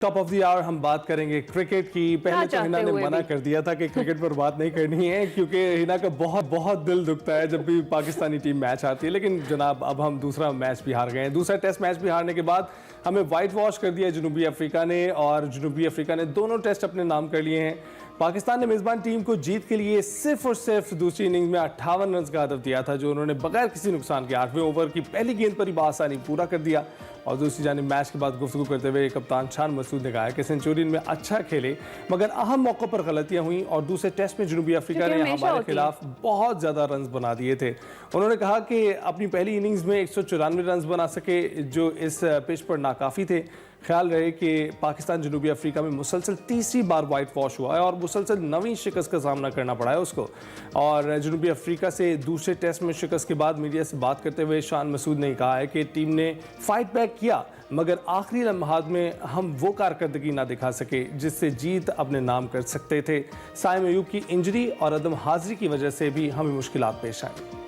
Top of the our हम बात करेंगे क्रिकेट की। पहले तो हिना ने मना कर दिया था कि क्रिकेट पर बात नहीं करनी है, क्योंकि हिना का बहुत बहुत दिल दुखता है जब भी पाकिस्तानी टीम मैच आती है। लेकिन जनाब, अब हम दूसरा मैच भी हार गए हैं। दूसरा टेस्ट मैच भी हारने के बाद हमें वाइट वॉश कर दिया जनूबी अफ्रीका ने, और जनूबी अफ्रीका ने दोनों टेस्ट अपने नाम कर लिए हैं। पाकिस्तान ने मेज़बान टीम को जीत के लिए सिर्फ और सिर्फ दूसरी इनिंग्स में 58 रन का हदफ दिया था, जो उन्होंने बगैर किसी नुकसान के 8वें ओवर की पहली गेंद पर ही बआसानी पूरा कर दिया। और दूसरी जानिब मैच के बाद गुफ्तगू करते हुए कप्तान शान मसूद ने कहा कि सेंचुरियन में अच्छा खेले, मगर अहम मौक़ों पर गलतियां हुई और दूसरे टेस्ट में जनूबी अफ्रीका ने हमारे खिलाफ बहुत ज़्यादा रन बना दिए थे। उन्होंने कहा कि अपनी पहली इनिंग्स में 194 रन बना सके, जो इस पिच पर नाकाफ़ी थे। ख्याल रहे कि पाकिस्तान जनूबी अफ्रीका में मुसलसल तीसरी बार वाइट वॉश हुआ है और मुसलसल नवीं शिकस्त का सामना करना पड़ा है उसको। और जनूबी अफ्रीका से दूसरे टेस्ट में शिकस्त के बाद मीडिया से बात करते हुए शान मसूद ने कहा है कि टीम ने फाइट बैक किया, मगर आखिरी लम्हात में हम वो कारकर्दगी ना दिखा सके जिससे जीत अपने नाम कर सकते थे। साइम अयूब की इंजरी और अदम हाजिरी की वजह से भी हमें मुश्किलात पेश आई।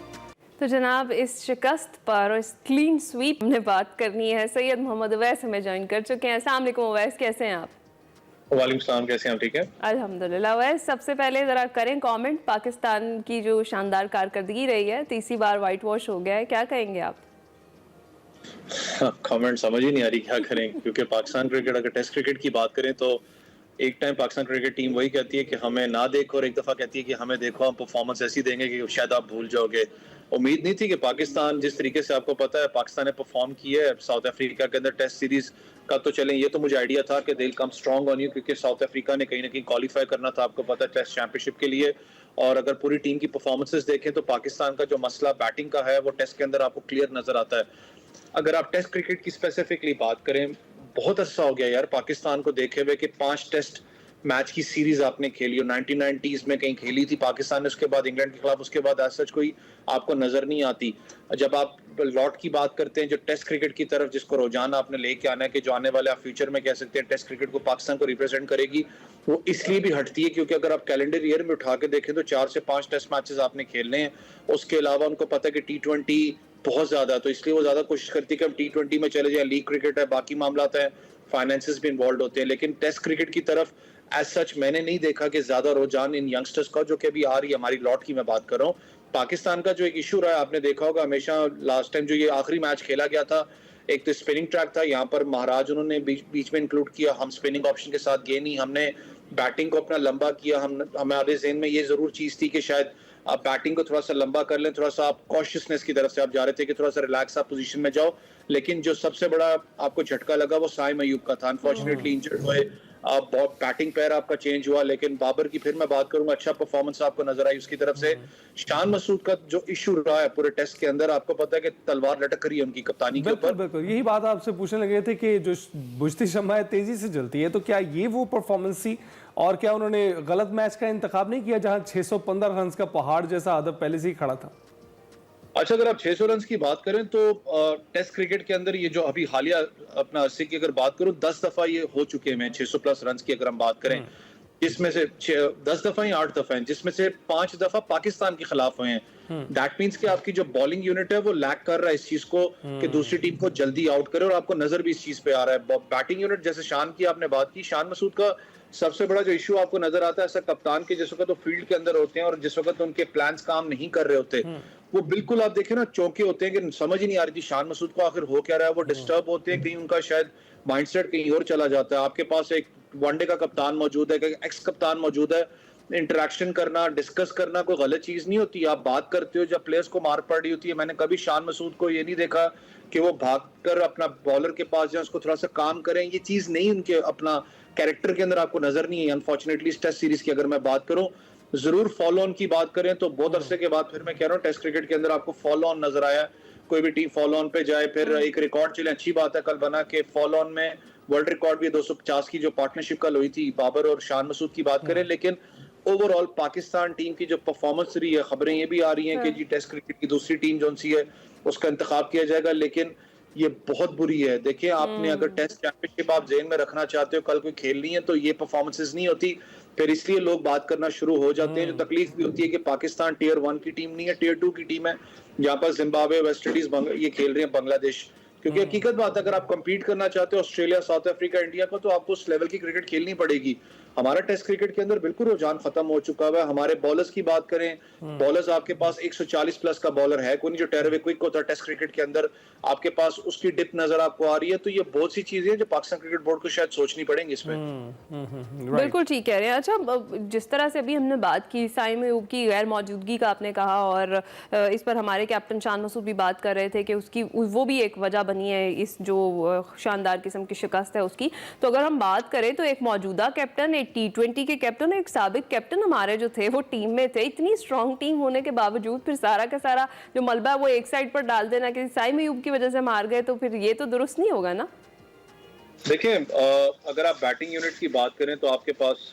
तो जनाब, इस शिकस्त पर और इस क्लीन स्वीप हमने बात करनी है। सैयद मोहम्मद अवैस हमें ज्वाइन कर चुके हैं। अस्सलाम वालेकुम अवैस, कैसे हैं आप? वालेकुम सलाम, कैसे हैं आप? ठीक है अल्हम्दुलिल्लाह। अवैस, सबसे पहले ज़रा करें कमेंट, पाकिस्तान की जो शानदार कारकर्दगी रही है, तीसरी बार वाइट वॉश हो गया है, क्या कहेंगे आप? कमेंट समझ ही नहीं आ रही क्या करें, क्योंकि पाकिस्तान क्रिकेट, अगर टेस्ट क्रिकेट की बात करें तो एक टाइम पाकिस्तान क्रिकेट टीम वही कहती है कि हमें ना देखो, और एक दफ़ा कहती है कि हमें देखो, हम परफॉर्मेंस ऐसी देंगे कि शायद आप भूल जाओगे। उम्मीद नहीं थी कि पाकिस्तान, जिस तरीके से आपको पता है पाकिस्तान ने परफॉर्म किया है साउथ अफ्रीका के अंदर टेस्ट सीरीज का, तो चलें, ये तो मुझे आइडिया था कि they will come strong on you, क्योंकि साउथ अफ्रीका ने कहीं ना कहीं क्वालिफाई करना था, आपको पता है, टेस्ट चैंपियनशिप के लिए। और अगर पूरी टीम की परफॉर्मेंसेस देखें तो पाकिस्तान का जो मसला बैटिंग का है वो टेस्ट के अंदर आपको क्लियर नजर आता है। अगर आप टेस्ट क्रिकेट की स्पेसिफिकली बात करें, बहुत अच्छा हो गया यार पाकिस्तान को देखे हुए कि 5 टेस्ट मैच की सीरीज आपने खेली और 1990s में कहीं खेली थी पाकिस्तान ने, उसके बाद इंग्लैंड के खिलाफ, उसके बाद आज सच कोई आपको नजर नहीं आती। जब आप लॉट की बात करते हैं जो टेस्ट क्रिकेट की तरफ, जिसको रोजाना आपने लेके आना है कि जो आने वाले आप फ्यूचर में कह सकते हैं टेस्ट क्रिकेट को पाकिस्तान को रिप्रेजेंट करेगी, वो इसलिए भी हटती है क्योंकि अगर आप कैलेंडर ईयर में उठा के देखें तो 4 से 5 टेस्ट मैचेस आपने खेलने हैं। उसके अलावा उनको पता है कि T20 बहुत ज्यादा, तो इसलिए वो ज्यादा कोशिश करती है कि हम T20 में चले जाए। लीग क्रिकेट है, बाकी मामला है, फाइनेंसेस भी इन्वॉल्व होते हैं, लेकिन टेस्ट क्रिकेट की तरफ एज सच मैंने नहीं देखा कि ज्यादा रुझान इन यंगस्टर्स का, जो कि अभी आ रही है हमारी लॉट की मैं बात कर रहा हूँ। पाकिस्तान का जो एक इशू रहा है, आपने देखा होगा हमेशा, लास्ट टाइम जो ये आखिरी मैच खेला गया था, एक तो स्पिनिंग ट्रैक था, यहाँ पर महाराज उन्होंने बीच में इंक्लूड किया, हम स्पिनिंग ऑप्शन के साथ गए नहीं, हमने बैटिंग को अपना लंबा किया। हमारे ज़हन में ये जरूर चीज थी कि शायद आप बैटिंग को थोड़ा सा लंबा कर लें, थोड़ा सा आप कॉशियसनेस की तरफ से आप जा रहे थे कि थोड़ा सा रिलैक्स आप पोजीशन में जाओ। लेकिन जो सबसे बड़ा आपको झटका लगा वो साइम अयूब का था, अनफॉर्चुनेटली इंजर्ड हुए। बहुत बैटिंग पैर आपका चेंज हुआ, लेकिन बाबर की फिर मैं बात करूंगा, अच्छा परफॉर्मेंस आपको नजर आई उसकी तरफ से। शान मसूद का जो इशू रहा है पूरे टेस्ट के अंदर, आपको पता है कि तलवार लटक रही है उनकी कप्तानी के ऊपर। बिल्कुल यही बात आपसे पूछने लगे थे कि जो बुझती शम्मा है तेजी से जलती है, तो क्या ये वो परफॉर्मेंस थी, और क्या उन्होंने गलत मैच का इंतखाब नहीं किया जहां 615 रन का पहाड़ जैसा हदफ पहले से ही खड़ा था? अच्छा, अगर आप 600 रन की बात करें तो टेस्ट क्रिकेट के अंदर ये जो अभी हालिया अपना अरसे की अगर बात करूं, 10 दफा ये हो चुके हैं 600 प्लस रन की अगर हम बात करें, जिसमें से 10 दफा या 8 दफा हैं, जिसमें से 5 दफा पाकिस्तान के खिलाफ हुए हैं। दैट मीन्स कि आपकी जो बॉलिंग यूनिट है वो लैक कर रहा है इस चीज को कि दूसरी टीम को जल्दी आउट करे, और आपको नजर भी इस चीज पे आ रहा है। बैटिंग यूनिट, जैसे शान की आपने बात की, शान मसूद का सबसे बड़ा जो इशू आपको नजर आता है, ऐसा कप्तान के जिस वक्त तो फील्ड के अंदर होते हैं और जिस वक्त उनके प्लान्स काम नहीं कर रहे होते, वो बिल्कुल आप देखें ना चौंके होते हैं कि समझ ही नहीं आ रही थी शान मसूद को आखिर हो क्या रहा है। वो डिस्टर्ब होते हैं, कहीं उनका शायद माइंडसेट कहीं और चला जाता है। आपके पास एक वनडे का कप्तान मौजूद है, एक्स कप्तान मौजूद है, इंटरेक्शन करना, डिस्कस करना कोई गलत चीज नहीं होती। आप बात करते हो जब प्लेयर्स को मार पड़ रही होती है, मैंने कभी शान मसूद को ये नहीं देखा कि वो भागकर अपना बॉलर के पास जाए, उसको थोड़ा सा काम करें, ये चीज नहीं उनके अपना कैरेक्टर के अंदर आपको नजर नहीं है। अनफॉर्चुनेटली इस टेस्ट सीरीज की अगर मैं बात करूं, जरूर फॉलो ऑन की बात करें तो बहुत अरसे के बाद फिर मैं कह रहा हूँ टेस्ट क्रिकेट के अंदर आपको फॉलो ऑन नजर आया। कोई भी टीम फॉलो ऑन पे जाए, फिर एक रिकॉर्ड चले, अच्छी बात है, कल बना के फॉलो ऑन में वर्ल्ड रिकॉर्ड भी 250 की जो पार्टनरशिप कल हुई थी, बाबर और शान मसूद की बात करें। लेकिन ओवरऑल पाकिस्तान टीम की जो परफॉर्मेंस रही है, खबरें ये भी आ रही हैं कि जी टेस्ट क्रिकेट की दूसरी टीम जो सी है उसका इंतखाब किया जाएगा, लेकिन ये बहुत बुरी है। देखिए, आपने अगर टेस्ट चैंपियनशिप आप जेन में रखना चाहते हो, कल कोई खेलनी है, तो ये परफॉर्मेंसेस नहीं होती, फिर इसलिए लोग बात करना शुरू हो जाते हैं। जो तकलीफ भी होती है कि पाकिस्तान टियर 1 की टीम नहीं है, टियर 2 की टीम है, जहाँ पर जिम्बाब्वे, वेस्ट इंडीज ये खेल रहे हैं, बांग्लादेश। क्योंकि हकीकत बात है, अगर आप कम्पीट करना चाहते हो ऑस्ट्रेलिया, साउथ अफ्रीका, इंडिया को, तो आपको उस लेवल की क्रिकेट खेलनी पड़ेगी। हमारा टेस्ट क्रिकेट के अंदर बिल्कुल रुझान खत्म हो चुका है। हमारे बॉलर्स की बात करें, बॉलर्स आपके पास 140 प्लस का बॉलर है कोई नहीं, जो टेरवे क्विक होता है टेस्ट क्रिकेट के अंदर, आपके पास उसकी डिप नजर आपको आ रही है। तो ये बहुत सी चीजें हैं जो पाकिस्तान क्रिकेट बोर्ड को शायद सोचनी पड़ेंगी इसमें। बिल्कुल ठीक कह रहे हैं। अच्छा, जिस तरह से अभी हमने बात की साइम अयूब की गैर मौजूदगी का आपने कहा, और इस पर हमारे कैप्टन शान मसूद भी बात कर रहे थे कि उसकी वो भी एक वजह बनी है इस जो शानदार किस्म की शिकस्त है उसकी। तो अगर हम बात करें तो एक मौजूदा कैप्टन, एक T20 के कैप्टन, एक साबिक कैप्टन हमारे जो थे वो टीम में थे, इतनी स्ट्रॉन्ग टीम होने के बावजूद फिर सारा का सारा जो मलबा है वो एक साइड पर डाल देना कि साइम अयूब की वजह से मार गए, तो फिर ये तो दुरुस्त नहीं होगा ना। देखिए, अगर आप बैटिंग यूनिट की बात करें तो आपके पास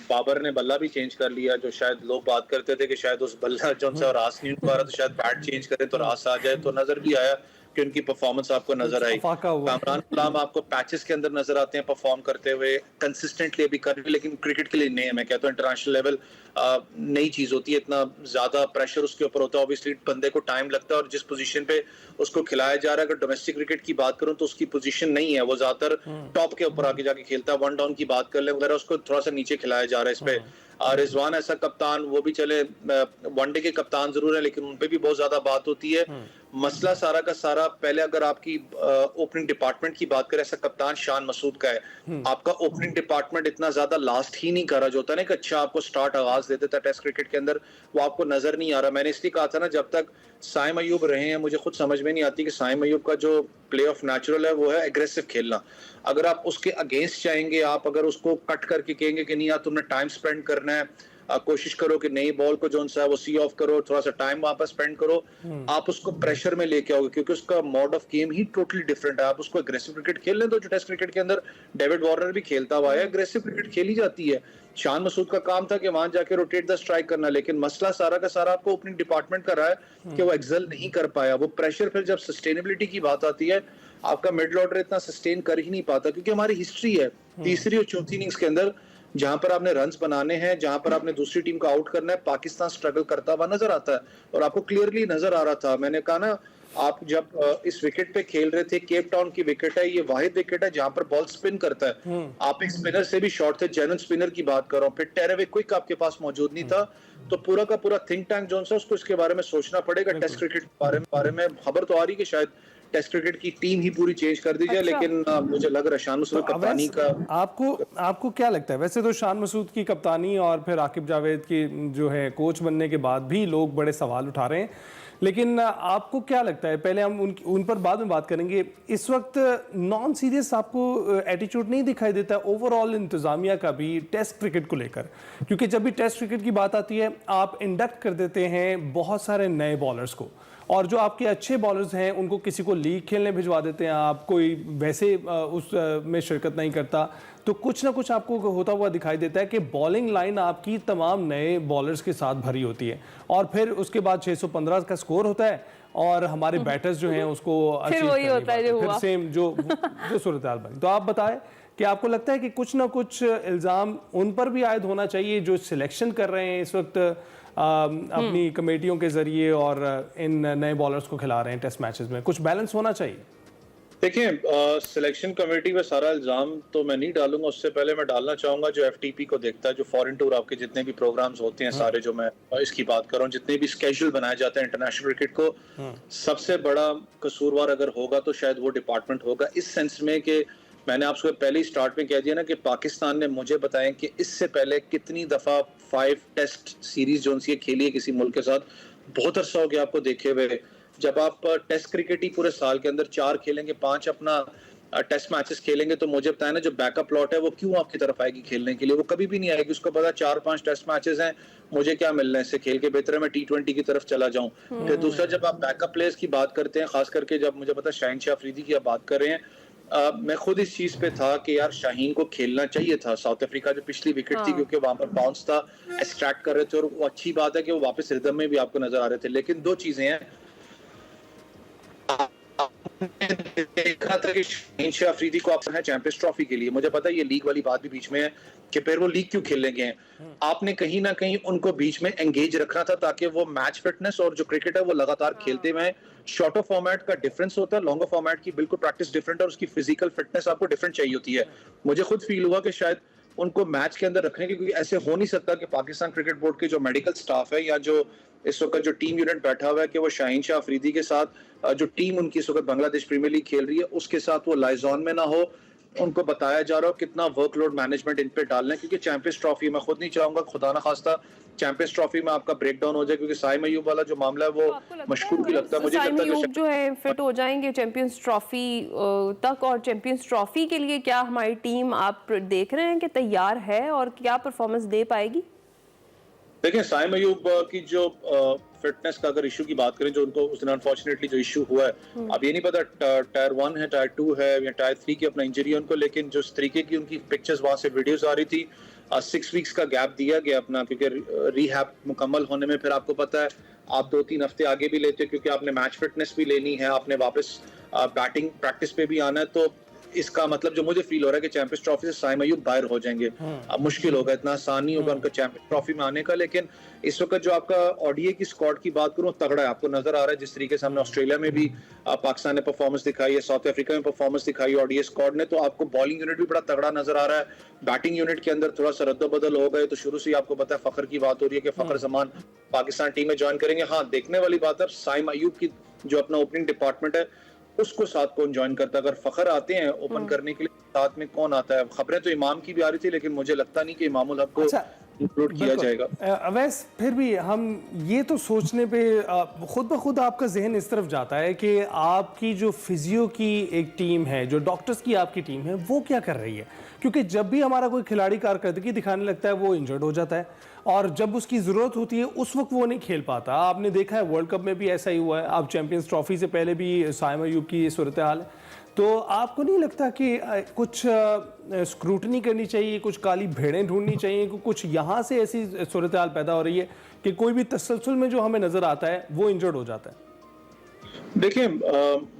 बाबर ने बल्ला भी चेंज कर लिया, जो शायद लोग बात करते थे कि शायद उस बल्ला जो उनसे रास नहीं उठ पा रहा, तो शायद बैट चेंज करें तो रास आ जाए। तो नजर भी आया कि उनकी परफॉर्मेंस आपको नजर आई। कामरान गुलाम आपको पैचेस के अंदर नजर आते हैं परफॉर्म करते हुए कंसिस्टेंटली अभी कर रहे, लेकिन क्रिकेट के लिए नहीं है। मैं कहता हूँ इंटरनेशनल लेवल नई चीज होती है, इतना ज्यादा प्रेशर उसके ऊपर होता है, ऑब्वियसली बंदे को टाइम लगता है, और जिस पोजीशन पे उसको खिलाया जा रहा है, अगर डोमेस्टिक क्रिकेट की बात करूं तो उसकी पोजीशन नहीं है, वो ज्यादातर टॉप के ऊपर आके जाके खेलता है। वन डाउन की बात कर ले वगैरह, उसको थोड़ा सा नीचे खिलाया जा रहा है इस पे। रिजवान ऐसा कप्तान, वो भी चले वनडे के कप्तान जरूर है, लेकिन उन पे भी बहुत ज्यादा बात होती है। मसला सारा का सारा, पहले अगर आपकी ओपनिंग डिपार्टमेंट की बात करें, ऐसा कप्तान शान मसूद का है, आपका ओपनिंग डिपार्टमेंट इतना ज्यादा लास्ट ही नहीं कर रहा, जो होता है ना कि अच्छा आपको स्टार्ट आगाज दे देता है टेस्ट क्रिकेट के अंदर, वो आपको नजर नहीं आ रहा। मैंने इसलिए कहा था ना, जब तक साइम अयूब रहे हैं, मुझे खुद समझ में नहीं आती कि साइम अयूब का जो प्ले ऑफ नेचुरल है वो है एग्रेसिव खेलना। अगर आप उसके अगेंस्ट जाएंगे, आप अगर उसको कट करके कहेंगे कि नहीं यार तुमने टाइम स्पेंड करना है, कोशिश करो कि नई बॉल को जो सा है वो सी ऑफ करो, थोड़ा सा टाइम वापस स्पेंड करो, आप उसको प्रेशर में लेके आओगे, क्योंकि उसका mode of game he totally different है। आप उसको एग्रेसिव क्रिकेट खेलने दो, जो टेस्ट क्रिकेट के अंदर डेविड वार्नर भी खेलता हुआ है, एग्रेसिव क्रिकेट खेली जाती है। शान मसूद का काम था कि वहां जाके रोटेट द स्ट्राइक करना, लेकिन मसला सारा का सारा आपको ओपनिंग डिपार्टमेंट का रहा है कि वो एक्सेल नहीं कर पाया। वो प्रेशर फिर जब सस्टेनेबिलिटी की बात आती है, आपका मिडल ऑर्डर इतना सस्टेन कर ही नहीं पाता, क्योंकि हमारी हिस्ट्री है तीसरी और चौथी इनिंग्स के अंदर जहां पर आपने रन्स बनाने हैं, जहां पर आपने दूसरी टीम को आउट करना है, पाकिस्तान स्ट्रगल करता हुआ नजर आता है, और आपको क्लियरली नजर आ रहा था। मैंने कहा ना, आप जब इस विकेट पे खेल रहे थे, केप टाउन की विकेट है, ये वाहिद विकेट है जहां पर बॉल स्पिन करता है। आप एक स्पिनर से भी शॉर्ट थे, जेन्युइन स्पिनर की बात कर रहा हूँ, फिर टेरेवे क्विक आपके पास मौजूद नहीं था। तो पूरा का पूरा थिंक टैंक जो है उसको इसके बारे में सोचना पड़ेगा। टेस्ट क्रिकेट के बारे में खबर तो आ रही है कि शायद टेस्ट क्रिकेट की टीम ही पूरी चेंज कर दी जाए। अच्छा। लेकिन मुझे लग रहा है शान मसूद कप्तानी का, आपको क्या लगता है? वैसे तो शान मसूद की कप्तानी और फिर आकिब जावेद की जो है कोच बनने के बाद भी लोग बड़े सवाल उठा रहे हैं, लेकिन आपको क्या लगता है? पहले हम उन पर बाद में बात करेंगे। इस वक्त नॉन सीरियस आपको एटीट्यूड नहीं दिखाई देता ओवरऑल इंतजामिया का भी टेस्ट क्रिकेट को लेकर? क्योंकि जब भी टेस्ट क्रिकेट की बात आती है, आप इंडक्ट कर देते हैं बहुत सारे नए बॉलर्स को, और जो आपके अच्छे बॉलर्स हैं उनको किसी को लीग खेलने भिजवा देते हैं, आप कोई वैसे उस में शिरकत नहीं करता, तो कुछ ना कुछ आपको होता हुआ दिखाई देता है कि बॉलिंग लाइन आपकी तमाम नए बॉलर्स के साथ भरी होती है, और फिर उसके बाद 615 का स्कोर होता है, और हमारे बैटर्स जो हैं उसको फिर वही होता है जो फिर सेम जो सूरत हाल बनी। तो आप बताएं कि आपको लगता है कि कुछ ना कुछ इल्ज़ाम उन पर भी आयद होना चाहिए जो सिलेक्शन कर रहे हैं इस वक्त अपनी कमेटियों के जरिए और इन नए बॉलर्स को खिला रहे हैं टेस्ट मैचेस में? कुछ बैलेंस होना चाहिए। देखिए, सिलेक्शन कमेटी पे सारा इल्जाम तो मैं नहीं डालूंगा, उससे पहले मैं डालना चाहूंगा जो एफटीपी को देखता है, जो फॉरेन टूर आपके जितने भी प्रोग्राम्स होते हैं सारे, जो मैं इसकी बात कर रहा हूँ, जितने भी स्केड्यूल बनाए जाते हैं इंटरनेशनल क्रिकेट को, सबसे बड़ा कसूरवार अगर होगा तो शायद वो डिपार्टमेंट होगा। इस सेंस में कि मैंने आपको पहले ही स्टार्ट में कह दिया ना कि पाकिस्तान ने, मुझे बताएं कि इससे पहले कितनी दफा 5 टेस्ट सीरीज जो उनसे खेली है किसी मुल्क के साथ, बहुत अरसा हो गया आपको देखे हुए। जब आप टेस्ट क्रिकेट ही पूरे साल के अंदर 4 खेलेंगे, 5 अपना टेस्ट मैचेस खेलेंगे, तो मुझे बताया ना जो बैकअप लॉट है वो क्यों आपकी तरफ आएगी खेलने के लिए? वो कभी भी नहीं आएगी। उसको पता 4-5 टेस्ट मैचेस हैं, मुझे क्या मिलना है इससे खेल के, बेहतर है मैं T20 की तरफ चला जाऊं। फिर दूसरा, जब आप बैकअप प्लेयर्स की बात करते हैं, खास करके जब मुझे पता शाहीन शाह अफरीदी की आप बात कर रहे हैं, मैं खुद इस चीज पे था कि यार शाहीन को खेलना चाहिए था। साउथ अफ्रीका जो पिछली विकेट थी, क्योंकि वहां पर बाउंस था, एक्सट्रैक्ट कर रहे थे, और वो अच्छी बात है कि वो वापस रिदम में भी आपको नजर आ रहे थे। लेकिन 2 चीजें हैं, देखा था कि शाहीन शाह अफरीदी को आप है चैंपियंस ट्रॉफी के लिए, मुझे पता है ये लीग वाली बात भी बीच में है कि फिर वो लीग क्यों खेलने गए हैं। आपने कहीं ना कहीं उनको बीच में एंगेज रखना था ताकि वो मैच फिटनेस और जो क्रिकेट है वो लगातार खेलते हुए। शॉर्टर फॉर्मेट का डिफरेंस होता है, लॉन्गर फॉर्मेट की बिल्कुल प्रैक्टिस डिफरेंट है और उसकी फिजिकल फिटनेस आपको डिफरेंट चाहिए होती है। मुझे खुद फील हुआ कि शायद उनको मैच के अंदर रखने की, क्योंकि ऐसे हो नहीं सकता कि पाकिस्तान क्रिकेट बोर्ड के जो मेडिकल स्टाफ है या जो इस वक्त जो टीम यूनिट बैठा हुआ है कि वो शाहीन शाह अफरीदी के साथ जो टीम उनकी इस वक्त बांग्लादेश प्रीमियर लीग खेल रही है उसके साथ वो लाइजॉन में ना हो। उनको बताया जा रहा हो कितना वर्कलोड मैनेजमेंट इन पे डालना है, क्योंकि चैंपियंस ट्रॉफी मैं खुद नहीं चाहूंगा खुदा ना खास्ता चैंपियंस ट्रॉफी में आपका ब्रेक डाउन हो जाए, क्योंकि साइम अयूब वाला जो मामला है वो मशकूक भी लगता है। मुझे साइम लगता है अयूब कि जो है फिट हो जाएंगे चैंपियंस ट्रॉफी तक, और चैंपियंस ट्रॉफी के लिए क्या हमारी टीम आप देख रहे हैं कि तैयार है और क्या परफॉर्मेंस दे पाएगी? देखिए साइम अयूब की जो फिटनेस का अगर इशू की बात करें, जो उनको उस दिन अनफॉर्चुनेटली जो इशू हुआ है, अब ये नहीं पता टायर 1 है टायर 2 है या टायर 3 की अपना इंजरी है उनको, लेकिन जो इस तरीके की उनकी पिक्चर्स वहां से वीडियोस आ रही थी, 6 वीक्स का गैप दिया गया अपना, क्योंकि रिहैब मुकम्मल होने में फिर आपको पता है आप 2-3 हफ्ते आगे भी लेते हो, क्योंकि आपने मैच फिटनेस भी लेनी है, आपने वापस बैटिंग प्रैक्टिस पे भी आना है। तो इसका मतलब जो मुझे फील हो रहा है कि चैंपियंस ट्रॉफी से साइम अयूब बाहर हो जाएंगे। अब मुश्किल होगा, इतना आसान नहीं होगा उनका चैंपियंस ट्रॉफी में आने का, लेकिन इस वक्त जो आपका ओडीआई की स्क्वाड की बात करूं तगड़ा है। आपको नजर आ रहा है जिस तरीके से हमने ऑस्ट्रेलिया में भी पाकिस्तान ने परफॉर्मेंस दिखाई है, साउथ अफ्रीका में परफॉर्मेंस दिखाई ओडीआई स्क्वाड ने, तो आपको बॉलिंग यूनिट भी बड़ा तगड़ा नजर आ रहा है। बैटिंग यूनिट के अंदर थोड़ा सा रद्दो-बदल हो गए, तो शुरू से ही आपको पता है फखर की बात हो रही है कि फखर जमान पाकिस्तान टीम में ज्वाइन करेंगे। हाँ, देखने वाली बात है साइम अयूब की जो अपना ओपनिंग डिपार्टमेंट है उसको साथ कौन ज्वाइन करता है। अगर फखर आते हैं ओपन करने के लिए, साथ में कौन आता है? खबरें तो इमाम की भी आ रही थी, लेकिन मुझे लगता नहीं कि इमामुल हक को इंक्लूड किया जाएगा। अवैस, फिर भी हम ये तो सोचने पे खुद ब खुद आपका जहन इस तरफ जाता है कि आपकी जो फिजियो की एक टीम है, जो डॉक्टर्स की आपकी टीम है, वो क्या कर रही है? क्योंकि जब भी हमारा कोई खिलाड़ी कारकर्दगी दिखाने लगता है वो इंजर्ड हो जाता है, और जब उसकी ज़रूरत होती है उस वक्त वो नहीं खेल पाता। आपने देखा है वर्ल्ड कप में भी ऐसा ही हुआ है, आप चैंपियंस ट्रॉफी से पहले भी साइम अयूब की सूरत हाल है। तो आपको नहीं लगता कि कुछ स्क्रूटनी करनी चाहिए, कुछ काली भेड़ें ढूंढनी चाहिए, कुछ यहाँ से ऐसी सूरत हाल पैदा हो रही है कि कोई भी तसलसल में जो हमें नज़र आता है वो इंजर्ड हो जाता है? देखिए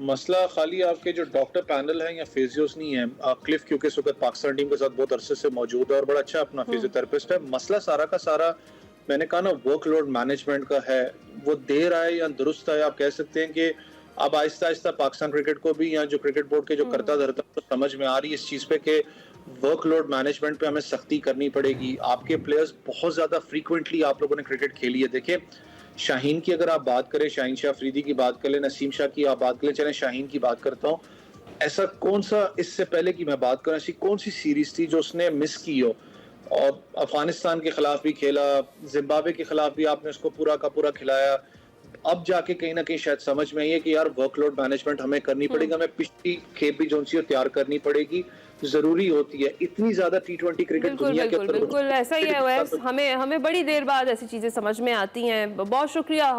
मसला खाली आपके जो डॉक्टर पैनल है या फिजियोस नहीं है। क्लिफ क्योंकि इस वक्त पाकिस्तान टीम के साथ बहुत अरसे से मौजूद है और बड़ा अच्छा अपना फिजियोथेरेपिस्ट है। मसला सारा का सारा मैंने कहा ना वर्कलोड मैनेजमेंट का है। वो देर आए या दुरुस्त आए, आप कह सकते हैं कि अब आहिस्ता आहिस्ता पाकिस्तान क्रिकेट को भी या जो क्रिकेट बोर्ड के जो करता धरता तो समझ में आ रही है इस चीज पे कि वर्कलोड मैनेजमेंट पे हमें सख्ती करनी पड़ेगी। आपके प्लेयर्स बहुत ज्यादा फ्रीक्वेंटली आप लोगों ने क्रिकेट खेली है। देखिए शाहीन की अगर आप बात करें, शाहीन शाह अफरीदी की बात कर लें, नसीम शाह की आप बात करें, चलें शाहीन की बात करता हूँ। ऐसा कौन सा इससे पहले की मैं बात करूं, ऐसी कौन सी सीरीज थी जो उसने मिस की हो? और अफगानिस्तान के खिलाफ भी खेला, जिम्बाब्वे के खिलाफ भी आपने उसको पूरा का पूरा खिलाया। अब जाके कहीं ना कहीं शायद समझ में आई है कि यार वर्कलोड मैनेजमेंट हमें करनी पड़ेगी, हमें पिछली खेप भी जो सी तैयार करनी पड़ेगी, जरूरी होती है। इतनी ज्यादा टी20 क्रिकेट दुनिया के अंदर बिल्कुल ऐसा ही है। हमें बड़ी देर बाद ऐसी चीजें समझ में आती हैं। बहुत शुक्रिया